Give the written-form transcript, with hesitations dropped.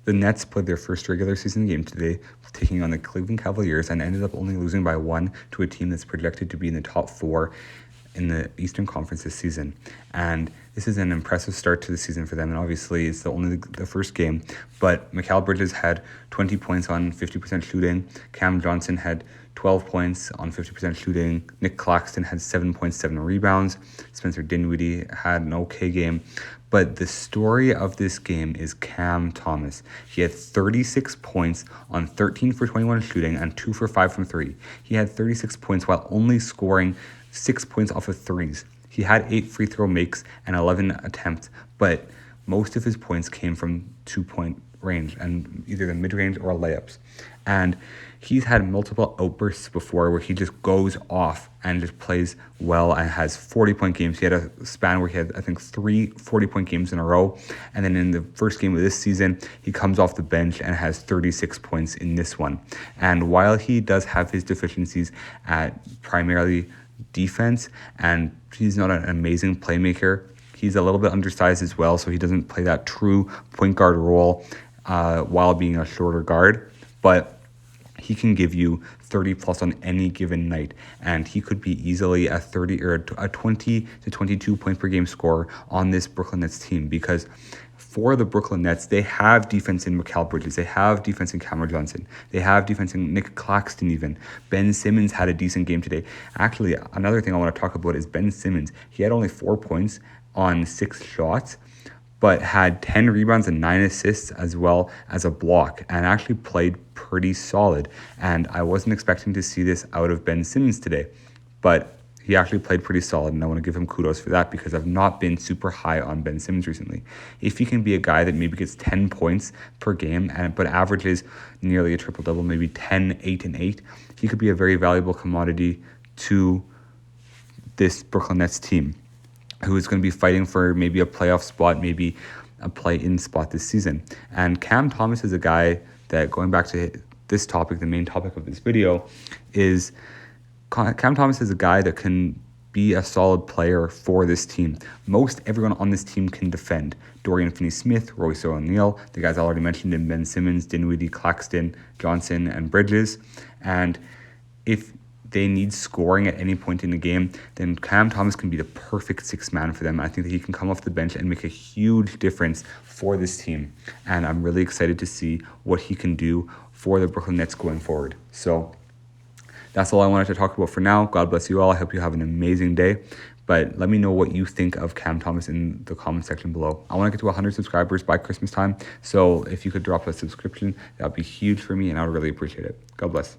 The Nets played their first regular season game today, taking on the Cleveland Cavaliers, and ended up only losing by 1 to a team that's projected to be in the top 4 in the Eastern Conference this season. And this is an impressive start to the season for them, and obviously it's only the first game. But Mikal Bridges had 20 points on 50% shooting. Cam Johnson had 12 points on 50% shooting. Nick Claxton had 7.7 rebounds. Spencer Dinwiddie had an okay game. But the story of this game is Cam Thomas. He had 36 points on 13 for 21 shooting and 2 for 5 from 3. He had 36 points while only scoring 6 points off of threes. He had 8 free throw makes and 11 attempts, but most of his points came from 2-point range and either the mid-range or layups. And he's had multiple outbursts before where he just goes off and just plays well and has 40-point games. He had a span where he had, I think, 3 40-point games in a row. And then in the first game of this season, he comes off the bench and has 36 points in this one. And while he does have his deficiencies at primarily defense, and he's not an amazing playmaker, he's a little bit undersized as well, so he doesn't play that true point guard role while being a shorter guard. But he can give you 30 plus on any given night, and he could be easily a 30 or a 20 to 22 point per game scorer on this Brooklyn Nets team, because for the Brooklyn Nets, they have defense in Mikal Bridges, they have defense in Cameron Johnson, they have defense in Nick Claxton even. Ben Simmons had a decent game today. Actually, another thing I want to talk about is Ben Simmons. He had only 4 points on 6 shots, but had 10 rebounds and 9 assists as well as a block, and actually played pretty solid. And I wasn't expecting to see this out of Ben Simmons today, but he actually played pretty solid, and I want to give him kudos for that because I've not been super high on Ben Simmons recently. If he can be a guy that maybe gets 10 points per game but averages nearly a triple-double, maybe 10, 8, and 8, he could be a very valuable commodity to this Brooklyn Nets team, who is going to be fighting for maybe a playoff spot, maybe a play-in spot this season. And Cam Thomas is a guy that, going back to this topic, the main topic of this video, is Cam Thomas is a guy that can be a solid player for this team. Most everyone on this team can defend. Dorian Finney-Smith, Royce O'Neal, the guys I already mentioned in Ben Simmons, Dinwiddie, Claxton, Johnson, and Bridges. And if they need scoring at any point in the game, then Cam Thomas can be the perfect 6th man for them. I think that he can come off the bench and make a huge difference for this team. And I'm really excited to see what he can do for the Brooklyn Nets going forward. So that's all I wanted to talk about for now. God bless you all. I hope you have an amazing day. But let me know what you think of Cam Thomas in the comment section below. I want to get to 100 subscribers by Christmas time. So if you could drop a subscription, that would be huge for me, and I would really appreciate it. God bless.